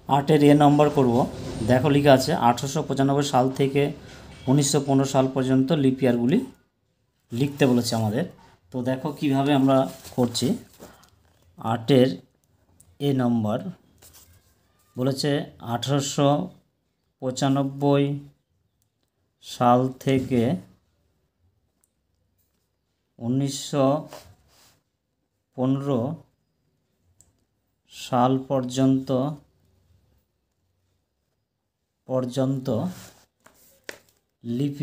आटेर ए number करब। देखो लिखा आछे 1895 साल থেকে 1915 साल पर्यन्त लिप ইয়ারগুলি লিখতে বলেছে আমাদের। তো দেখো কিভাবে আমরা করছি। আটের এ নম্বর বলেছে 1895 সাল থেকে 1915 সাল পর্যন্ত লিপ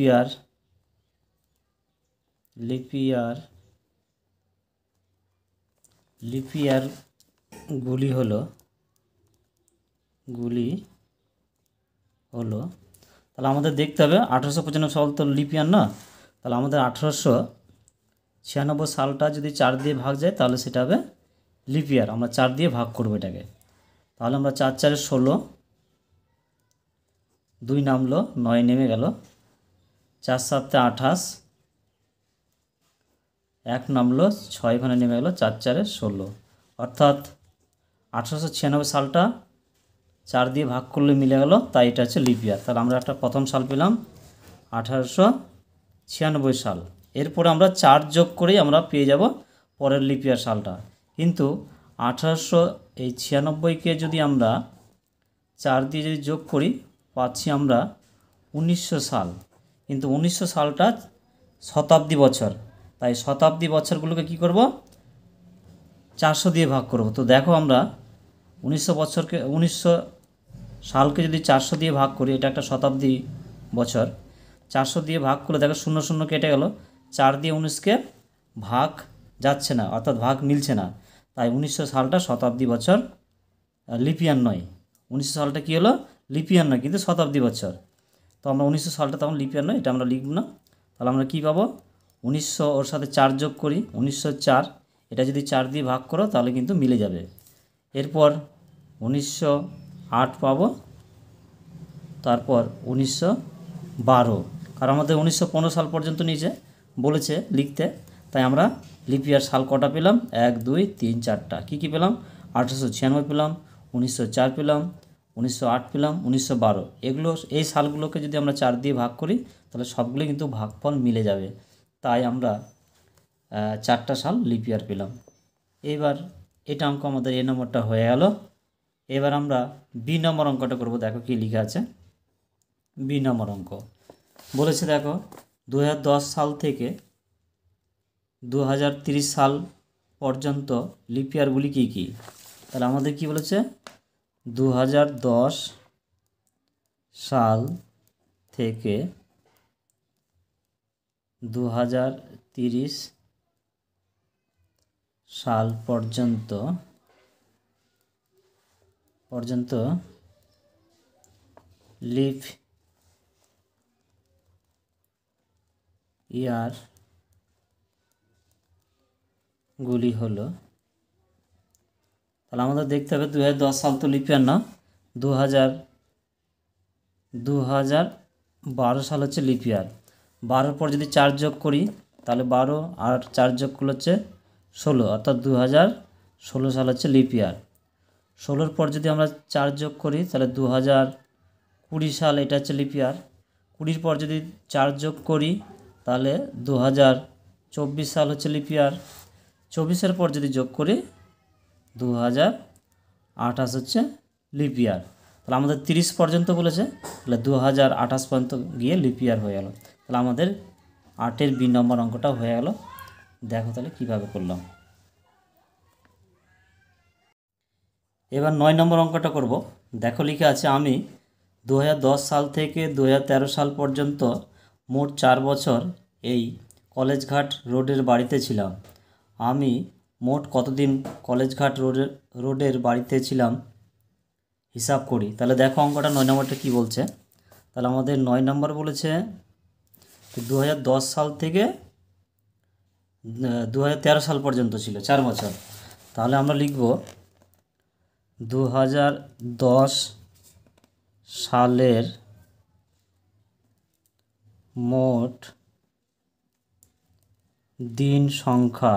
ইয়ারগুলি হলো তাহলে আমাদের দেখতে হবে 1895 সাল তো লিপ ইয়ার না, তাহলে আমাদের 1896 সালটা যদি 4 দিয়ে ভাগ যায় তাহলে সেটা হবে লিপ ইয়ার। আমরা 4 দিয়ে ভাগ করব এটাকে। তাহলে আমরা 4 4 16, 2 নামলো 9 নেমে গেল, 4 7 28, 1 নামলো 6 এখানে নেমে গেল, 4 4 16, অর্থাৎ 1896 সালটা 4 দিয়ে ভাগ করলে মিলে গেল, তাই এটা হচ্ছে লিপ ইয়ার। তাহলে আমরা একটা প্রথম সাল পেলাম 1896 সাল। এরপরে আমরা 4 যোগ করেই আমরা পেয়ে যাব পরের লিপ ইয়ার সালটা। কিন্তু 1896কে যদি আমরা 4 দিয়ে যদি যোগ করি পাচ্ছি আমরা 1900 সাল। কিন্তু 1900 সালটা শতাব্দী বছর, তাই শতাব্দী বছরগুলোকে কি করব, 400 দিয়ে ভাগ করব। তো দেখো আমরা 1900 সালকে যদি 400 দিয়ে ভাগ করি, এটা একটা শতাব্দী বছর, 400 দিয়ে ভাগ করলে দেখো 0 0 কেটে গেল, 4 দিয়ে 19কে ভাগ যাচ্ছে না, অর্থাৎ ভাগ মিলছে না, তাই 1900 সালটা শতাব্দী বছর, লিপ ইয়ার নয়। 1900 সালটা কী হলো, লিপ ইয়ার নয় কিন্তু শতাব্দী বছর। তো আমরা 1900 সালটা তখন লিপ ইয়ার নয়, এটা আমরা লিখব না। তাহলে আমরা কী পাবো, 1900 ওর সাথে 4 যোগ করি 1904, এটা যদি 4 দিয়ে ভাগ করো তাহলে কিন্তু মিলে যাবে। এরপর 1908 পাবো, তারপর 1912, কারণ আমাদের 1915 সাল পর্যন্ত নিচে বলেছে লিখতে, তাই আমরা লিপ ইয়ার সাল কটা পেলাম, 1 2 3 4টা। কী কী পেলাম, 1896 পেলাম, 1904 পেলাম, 1908 পেলাম, 1912। এই সালগুলোকে যদি আমরা 4 দিয়ে ভাগ করি তাহলে সবগুলো কিন্তু ভাগফল মিলে যাবে, তাই আমরা 4টা সাল লিপ ইয়ার পেলাম। এবার এটা অঙ্ক আমাদের এ নম্বরটা হয়ে গেল। এবার আমরা বি নম্বর অঙ্কটা করব। দেখো কি লেখা আছে বি নম্বর অঙ্ক। বলেছে দেখো 2010 সাল থেকে 2030 সাল পর্যন্ত লিপ ইয়ারগুলি কী কী। তাহলে আমাদের কি বলেছে, 2010 সাল থেকে 2030 সাল পর্যন্ত লিপ ইয়ারগুলি হলো। তাহলে আমাদের দেখতে হবে 2010 সাল তো লিপ ইয়ার না, 2012 সাল হচ্ছে লিপ ইয়ার। 12 পর যদি 4 যোগ করি তাহলে 12 আর 4 যোগ করলে হচ্ছে 16, অর্থাৎ 2016 সাল হচ্ছে লিপ ইয়ার। 16 পর যদি আমরা 4 যোগ করি তাহলে 2020 সাল, এটা হচ্ছে লিপ ইয়ার। 20 পর যদি 4 যোগ করি তাহলে 2024 সাল হচ্ছে লিপ ইয়ার। 24 পর যদি যোগ করি 2028 হচ্ছে লিপ ইয়ার। তাহলে আমাদের 30 পর্যন্ত বলেছে, তাহলে 2028 পর্যন্ত গিয়ে লিপ ইয়ার হয়ে গেল। তাহলে আমাদের 8-এর বি নম্বর অঙ্কটা হয়ে গেল। দেখো তাহলে কীভাবে করলাম। এবার 9 নম্বর অঙ্কটা করব। দেখো লিখে আছে, আমি 2010 সাল থেকে 2013 সাল পর্যন্ত মোট 4 বছর এই কলেজঘাট রোডের বাড়িতে ছিলাম। আমি মোট কতদিন কলেজঘাট রোডের বাড়িতে ছিলাম হিসাব করি। তাহলে দেখো অঙ্কটা 9 নম্বরটা কী বলছে। তাহলে আমাদের 9 নম্বর বলেছে 2010 সাল থেকে 2013 সাল পর্যন্ত ছিল 4 বছর। তাহলে আমরা লিখব 2010 সালের মোট দিন সংখ্যা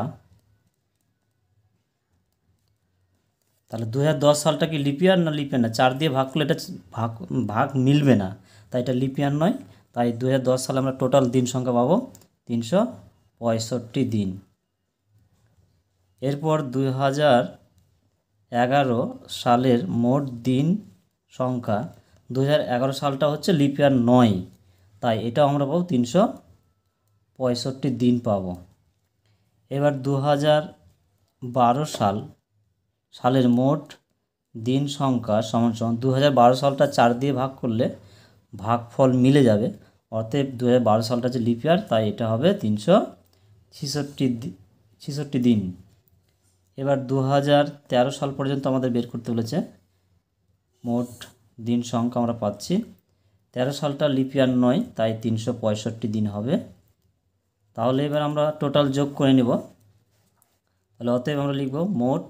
তাহলে 2010 সালটা কি লিপ ইয়ার না লিপ ইয়ার না? 4 দিয়ে ভাগ করলে এটা ভাগ ভাগ মিলবে না, তাই এটা লিপ ইয়ার নয়। তাই 2010 সালে আমরা টোটাল দিন সংখ্যা পাবো 365 দিন। এরপর 2011 সালের মোট দিন সংখ্যা, 2011 সালটা হচ্ছে লিপ ইয়ার নয়, তাই এটাও আমরা পাবো 365 দিন পাবো। এবার 2012 সালের মোট দিন সংখ্যা সমান সমান 2012 সালটা 4 দিয়ে ভাগ করলে ভাগফল মিলে যাবে, অতএব 2012 সালটা হচ্ছে লিপ ইয়ার, তাই এটা হবে 366 দিন। এবার 2013 সাল পর্যন্ত আমাদের বের করতে বলেছে, মোট দিন সংখ্যা আমরা পাচ্ছি 13 সালটা লিপ ইয়ার নয়, তাই 365 দিন হবে। তাহলে এবার আমরা টোটাল যোগ করে নেব। তাহলে অতএব আমরা লিখব মোট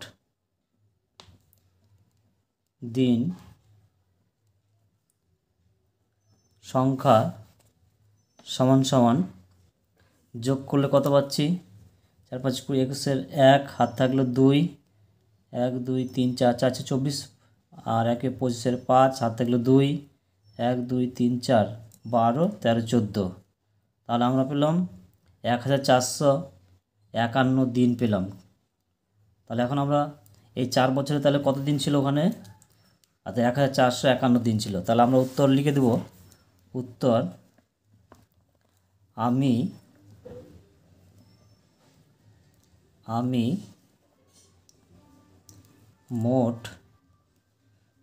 দিন সংখ্যা সমান সমান, যোগ করলে কত পাচ্ছি, 4 5 20 21 1 হাত থাকলো 2, 1 2 3 4 4 24, আর 1 25 5 হাত থাকলো 2, 1 2 3 4 12 13 14, তাহলে আমরা পেলাম 1451 দিন পেলাম। তাহলে এখন আমরা এই 4 বছরে তাহলে কত দিন ছিল ওখানে, আচ্ছা 1451 দিন ছিল। তাহলে আমরা উত্তর লিখে দেব, উত্তর আমি মোট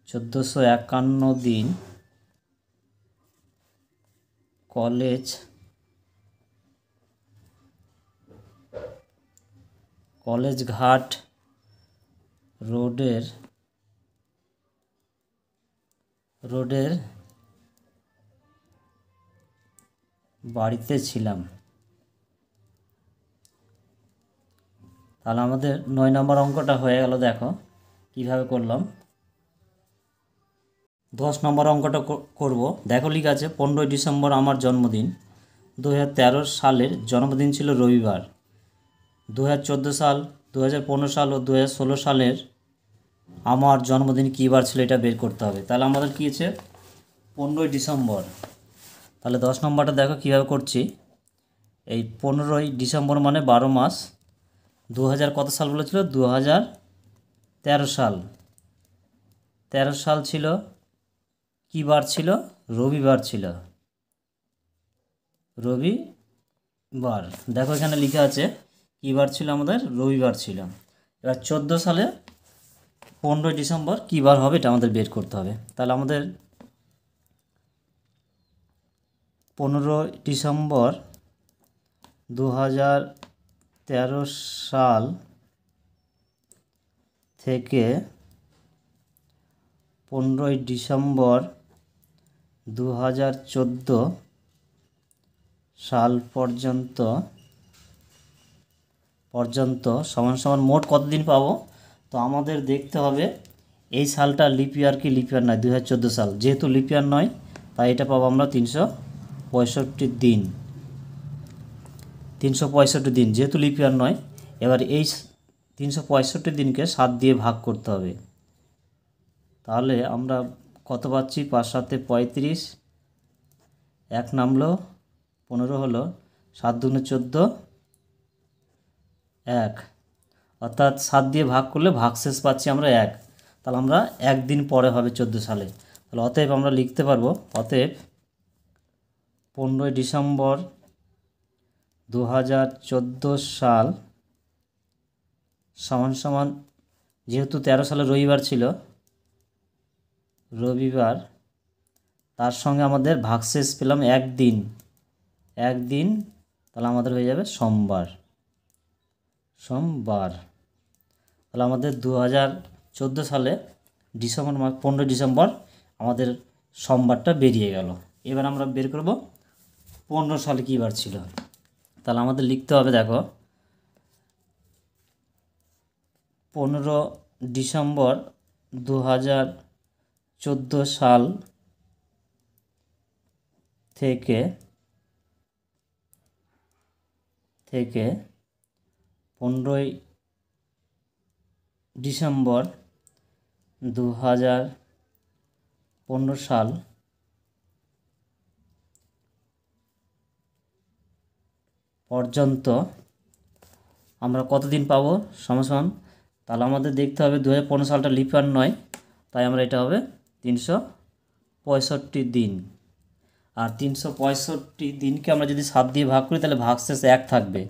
1451 দিন কলেজ ঘাট রোডের বাড়িতে ছিলাম। তাহলে আমাদের 9 নম্বর অঙ্কটা হয়ে গেল। দেখো কিভাবে করলাম। 10 নম্বর অঙ্কটা করব। দেখো লিখা আছে 15 ডিসেম্বর আমার জন্মদিন। 2013 সালের জন্মদিন ছিল রবিবার। 2014 সাল, 2015 সাল ও 2016 সালের আমার জন্মদিন কী বার ছিল এটা বের করতে হবে। তাহলে আমাদের কী আছে, 15 ডিসেম্বর। তাহলে 10 নম্বরটা দেখো কীভাবে করছি। এই 15 ডিসেম্বর মানে 12 মাস। 2000 কত সাল বলেছিল, 2013 সাল। 13 সাল ছিল, কী বার ছিল, রবিবার ছিল, রবিবার। দেখো এখানে লেখা আছে কী বার ছিল, আমাদের রবিবার ছিল। এবার 14 সালে 15 ডিসেম্বর কী বার হবে এটা আমাদের বের করতে হবে। তাহলে আমাদের 15 ডিসেম্বর 2013 সাল থেকে 15 ডিসেম্বর 2014 সাল পর্যন্ত সমান সমান মোট কত দিন পাবো। তো আমাদের দেখতে হবে এই সালটা লিপ ইয়ার কি লিপ ইয়ার নয়। 2014 সাল যেহেতু লিপ ইয়ার নয়, তাই এটা পাবো আমরা 365 দিন। 365 দিন যেহেতু লিপ ইয়ার নয়। এবার এই 365 দিনকে 7 দিয়ে ভাগ করতে হবে। তাহলে আমরা কত পাচ্ছি, 5 7 35, 1 নামলো 15 হলো, 7 2 14, 1, অর্থাৎ 7 দিয়ে ভাগ করলে ভাগশেষ পাচ্ছি আমরা 1। তাহলে আমরা 1 দিন পরে হবে 14 সালে। তাহলে অতএব আমরা লিখতে পারবো, অতএব 15 ডিসেম্বর 2014 সাল সমান সমান, যেহেতু 13 সালে রবিবার ছিল, রবিবার, তার সঙ্গে আমাদের ভাগশেষ পেলাম 1 দিন, তাহলে আমাদের হয়ে যাবে সোমবার। তাহলে আমাদের 2014 সালে ডিসেম্বর মাস 15 ডিসেম্বর আমাদের সোমবারটা বেরিয়ে গেল। এবার আমরা বের করব 15 সালে কী বার ছিল। তাহলে আমাদের লিখতে হবে, দেখো 15 ডিসেম্বর 2014 সাল থেকে 15 ডিসেম্বর 2015 সাল পর্যন্ত আমরা কতদিন পাবো সমান, তাহলে আমাদের দেখতে হবে 2015 সালটা লিপ ইয়ার নয়, তাই আমরা এটা হবে 365 দিন। আর 365 দিনকে আমরা যদি 7 দিয়ে ভাগ করি তাহলে ভাগশেষ 1 থাকবে।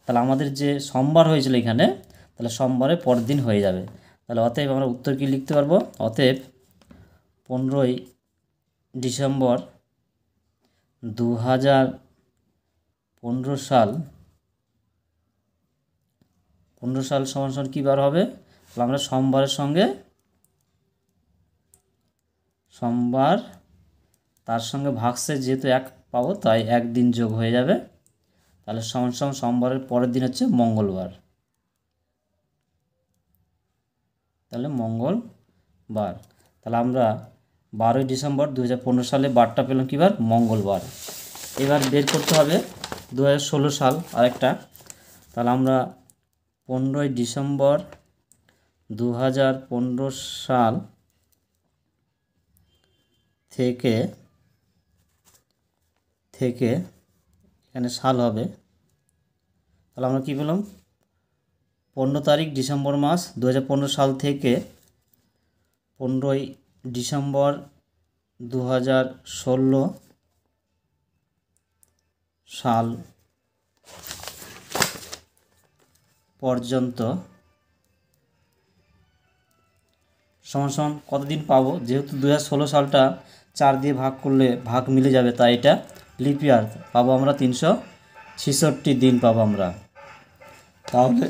তাহলে আমাদের যে সোমবার হয়েছিল এখানে, তাহলে সোমবারের পরের দিন হয়ে যাবে। তাহলে অতএব আমরা উত্তর কী লিখতে পারবো? অতএব 15ই ডিসেম্বর 2015 সাল সমান কী বার হবে? তাহলে আমরা সোমবারের সঙ্গে সোমবার, তার সঙ্গে ভাগশেষ যেহেতু 1 পাবো তাই 1 দিন যোগ হয়ে যাবে। তাহলে সমান সোমবারের পরের দিন হচ্ছে মঙ্গলবার। তাহলে মঙ্গলবার। তাহলে আমরা 12ই ডিসেম্বর 2015 সালে বারটা পেলাম কী বার? মঙ্গলবার। এবার বের করতে হবে 2016 সাল আরেকটা। তাহলে আমরা 15ই ডিসেম্বর 2015 সাল থেকে এখানে সাল হবে। তাহলে আমরা কী পেলাম? 15 তারিখ ডিসেম্বর মাস 2015 সাল থেকে 15ই ডিসেম্বর 2016 সাল পর্যন্ত সমান কতদিন পাবো? যেহেতু 2016 সালটা 4 দিয়ে ভাগ করলে ভাগ মিলে যাবে, তাই এটা লিপ ইয়ার পাবো আমরা 366 দিন পাবো আমরা। তাহলে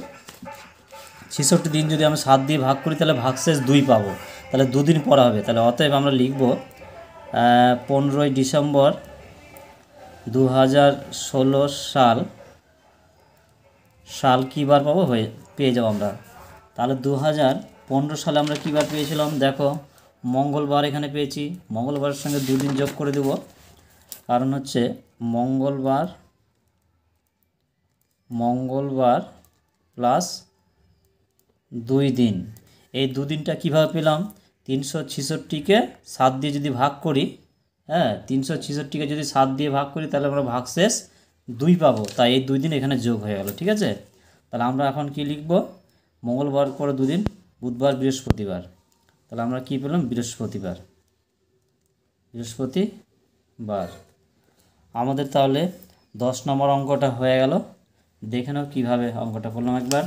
66 দিন যদি আমরা 7 দিয়ে ভাগ করি তাহলে ভাগশেষ 2 পাবো, তাহলে 2 দিন পরে হবে। তাহলে অতএব আমরা লিখব 15ই ডিসেম্বর 2016 সাল কী বার পাবো? পেয়ে যাবো আমরা। তাহলে 2015 সালে আমরা কী বার পেয়েছিলাম? দেখো, মঙ্গলবার এখানে পেয়েছি। মঙ্গলবারের সঙ্গে 2 দিন যোগ করে দেব, কারণ হচ্ছে মঙ্গলবার প্লাস 2 দিন। এই 2 দিনটা কীভাবে পেলাম? 366কে 7 দিয়ে যদি ভাগ করি, 366কে যদি 7 দিয়ে ভাগ করি তাহলে আমরা ভাগশেষ 2 পাবো, তাই এই 2 দিন এখানে যোগ হয়ে গেল। ঠিক আছে, তাহলে আমরা এখন কি লিখব? মঙ্গলবার পরে 2 দিন, বুধবার বৃহস্পতিবার। তাহলে আমরা কি পেলাম? বৃহস্পতিবার। আমাদের তাহলে 10 নম্বর অঙ্কটা হয়ে গেল। দেখে নাও কীভাবে অঙ্কটা করলাম একবার।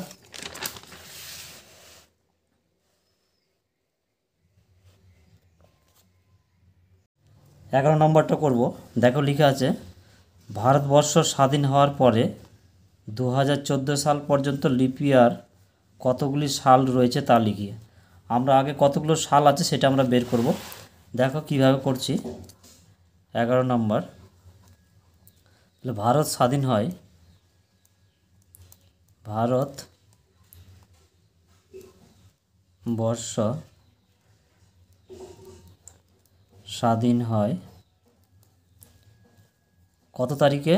এগারো নম্বরটা করব। দেখো লেখা আছে, ভারতবর্ষ স্বাধীন হওয়ার পরে 2014 সাল পর্যন্ত লিপ ইয়ার কতগুলি সাল রয়েছে তা লিখি। আমরা আগে কতগুলো সাল আছে সেটা আমরা বের করব। দেখো কিভাবে করছি। 11 নম্বর, ভারত স্বাধীন হয়, ভারতবর্ষ স্বাধীন হয় কত তারিখে?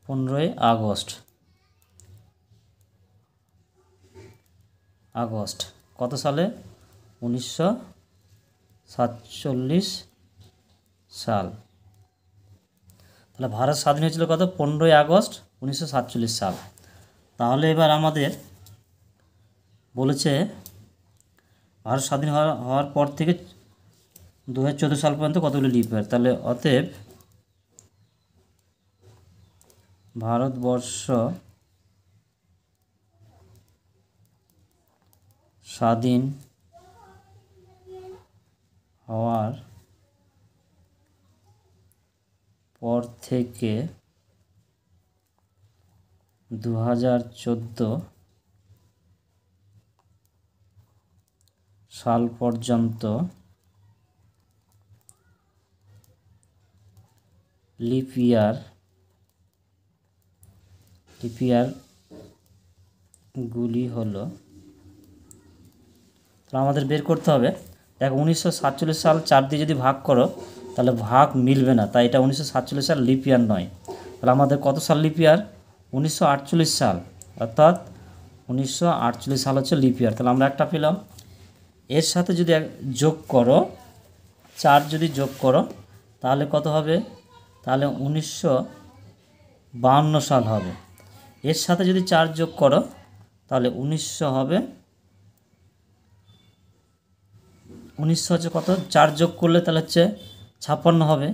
15ই আগস্ট। কত সালে? 1947 সাল। তাহলে ভারত স্বাধীন হয়েছিল কত? 15ই আগস্ট 1947 সাল। তাহলে এবার আমাদের বলেছে ভারত স্বাধীন হওয়ার পর থেকে 2014 সাল পর্যন্ত কতগুলো লিপ ইয়ার। তাহলে অতএব ভারতবর্ষ স্বাধীন হওয়ার পর থেকে 2014 সাল পর্যন্ত লিপ ইয়ারগুলি হলো, তাহলে আমাদের বের করতে হবে। দেখো 1947 সাল 4 দিয়ে যদি ভাগ করো তাহলে ভাগ মিলবে না, তাই এটা 1947 সাল লিপ ইয়ার নয়। তাহলে আমাদের কত সাল লিপ ইয়ার? 1948 সাল, অর্থাৎ 1948 সাল হচ্ছে লিপ ইয়ার। তাহলে আমরা একটা পেলাম। এর সাথে যদি যোগ করো 4 যদি যোগ করো তাহলে কত হবে? তাহলে 1952 সাল হবে। এর সাথে যদি 4 যোগ করো তাহলে 1900 হবে। 1900 হচ্ছে কত? 4 যোগ করলে তাহলে হচ্ছে 56 হবে।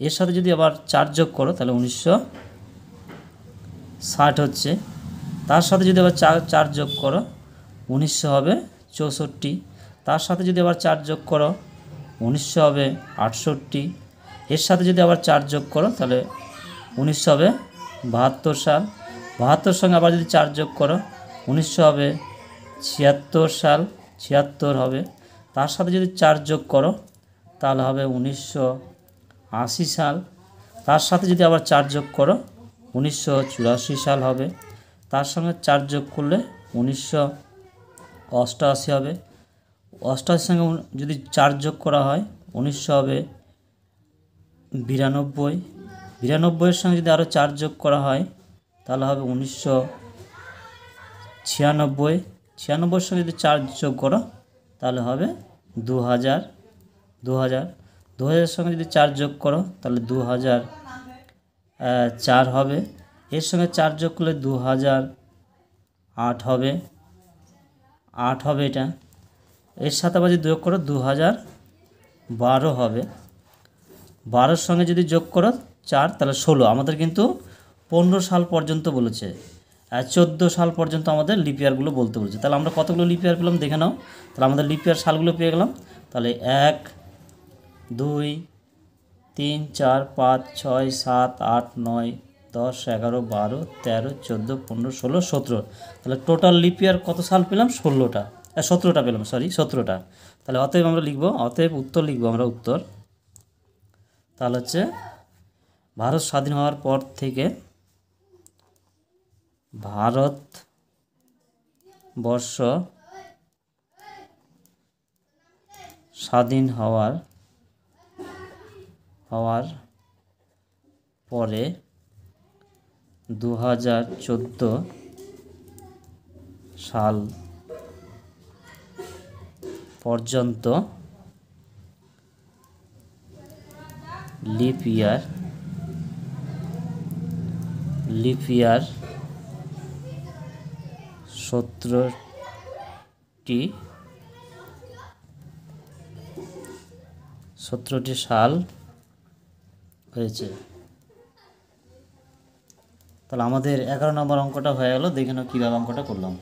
এর সাথে যদি আবার 4 যোগ করো তাহলে 1960 হচ্ছে। তার সাথে যদি আবার 4 যোগ করো 1900 হবে 64। তার সাথে যদি আবার 4 যোগ করো 1900 হবে 68। এর সাথে যদি আবার 4 যোগ করো তাহলে 1900 হবে 72 সাল। 72 সঙ্গে আবার যদি 4 যোগ করো 1900 হবে 76 সাল। 76 হবে। তার সাথে যদি 4 যোগ করো তাহলে হবে 1980 সাল। তার সাথে যদি আবার 4 যোগ করো 1984 সাল হবে। তার সঙ্গে 4 যোগ করলে 1988 হবে। 88 সঙ্গে যদি 4 যোগ করা হয় 1900 হবে 92। 92-এর সঙ্গে যদি আরও 4 যোগ করা হয় তাহলে হবে 1996। 96-এর সঙ্গে যদি 4 যোগ করো তাহলে হবে 2000। 2000-এর সঙ্গে যদি 4 যোগ করো তাহলে 2004 হবে। এর সঙ্গে 4 যোগ করলে 2008 হবে। 8 হবে এটা। এর সাথে আবার যদি যোগ করো 2012 হবে। 12-এর সঙ্গে যদি যোগ করো 4 তাহলে 16। আমাদের কিন্তু 15 সাল পর্যন্ত বলেছে, 14 সাল পর্যন্ত আমাদের লিপ ইয়ারগুলো বলতে বলছে। তাহলে আমরা কতগুলো লিপ ইয়ার পেলাম দেখে নাও। তাহলে আমাদের লিপ ইয়ার সালগুলো পেয়ে গেলাম। তাহলে 1, 2, 3, 4, 5, 6, 7, 8, 9, 10, 11, 12, 13, 14, 15, 16, 17। তাহলে টোটাল লিপ ইয়ার কত সাল পেলাম? 17টা পেলাম, 17টা। তাহলে অতএব আমরা লিখব, অতএব উত্তর লিখব আমরা উত্তর। তাহলে হচ্ছে ভারত স্বাধীন হওয়ার পর থেকে ভারতবর্ষ স্বাধীন হওয়ার পরে 2014 সাল পর্যন্ত লিপ ইয়ার 17টি সাল হয়েছে। তাহলে আমাদের 11 নম্বর অঙ্কটা হয়ে গেল। দেখে নাও কীভাবে অঙ্কটা করলাম।